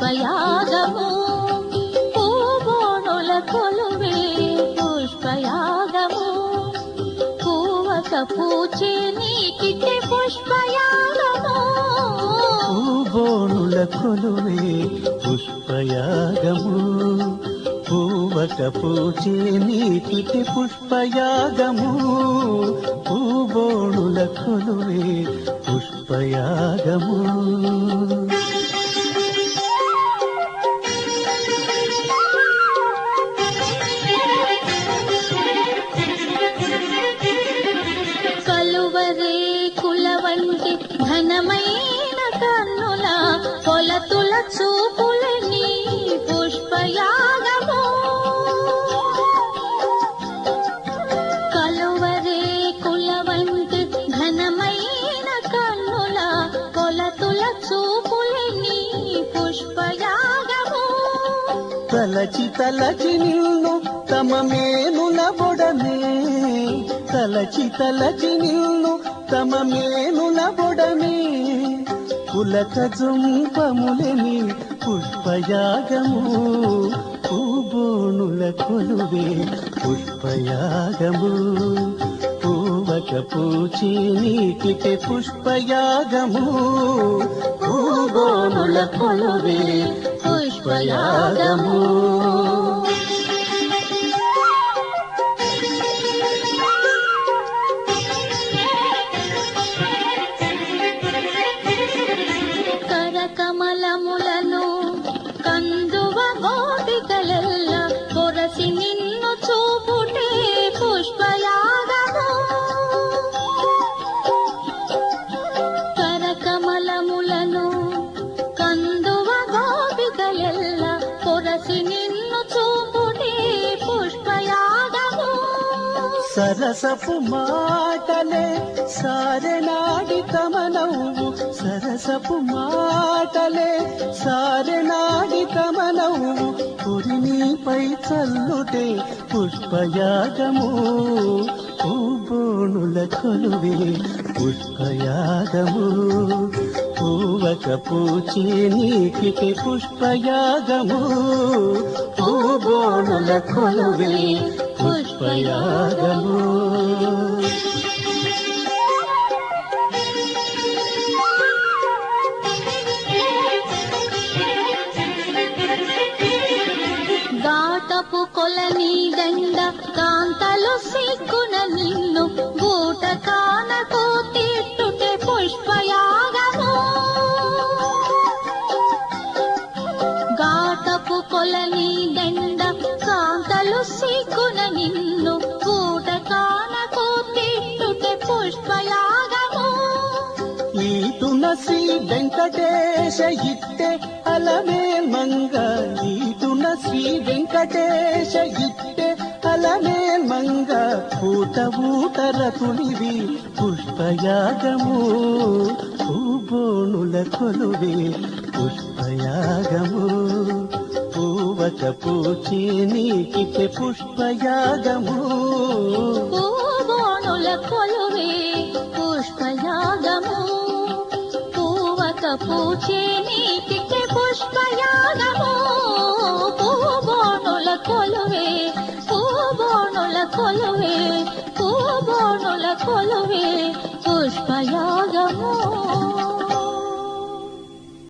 పుష్పయాగము పూబోనుల కొలువే పుష్పయాగము పూవక పూచే నీకిటే పుష్పయాగము పూబోనుల కొలువే పుష్పయాగము పూవక పూచే నీకిటే పుష్పయాగము పూబోనుల కొలువే పుష్పయాగము కలువరే కులవంటి ఘనమైన కన్నుల కొలతుల చూపులని పుష్పయాగము కలువరే కులవంటి ఘనమైన కన్నుల కొలతుల చూపులని పుష్పయాగము తలచి తలచి నిన్ను తమ మేనుల బొడమే తలచి తలచి నిన్ను తమ మేనుల బొడమే పులక జుంపములని పుష్పయాగము పూబోనుల కొలువే పుష్పయాగము పూవక పూచే నీకిటే పుష్పయాగము పూబోనుల కొలువే పుష్పయాగము కమలములను కందువ గోపికలెల్ల పొరసి నిన్ను చూపుటే పుష్పయాగము కరకమలములను కందువ గోపికలెల్ల పొరసి నిన్ను చూపుటే పుష్పయాగము సరసపు మాటలే సారెనాడి తమ నవ్వు సరసపు మాటలే సారెనాడి తమ నవ్వు పురినిపై చల్లుటే పుష్పయాగము పూబోనుల కొలువే పుష్పయాగము పూవక పూచే నీకిటే పుష్పయాగము పూబోనుల కొలువే పుష్పయాగము గాటపు కొలని దండ కాంతలు సిగ్గున నిన్ను బూట కానకు తిట్టుటే పుష్పయాగము గాటపు కొలని దండ కాంతలు సిగ్గున నిన్ను బూట కానకు తిట్టుటే పుష్పయాగము ఈతున శ్రీ వెంకటేశ ఇట్టే అలమేల్ మంగ ఈతున శ్రీ వెంకటేశ ఇట్టే అలమేల్ మంగ ఊట ఊటర తులివి పుష్పయాగము పూబోనుల కొలువే పుష్పయాగము పూవక పూచే నీకిటే పుష్పయాగము పూబోనుల కొలువే పుష్పయాగము పూవక పూచే నీకిటే పుష్పయాగము పూబోనుల కొలువే పూబోనుల కొలువే పూబోనుల కొలువే పుష్పయాగము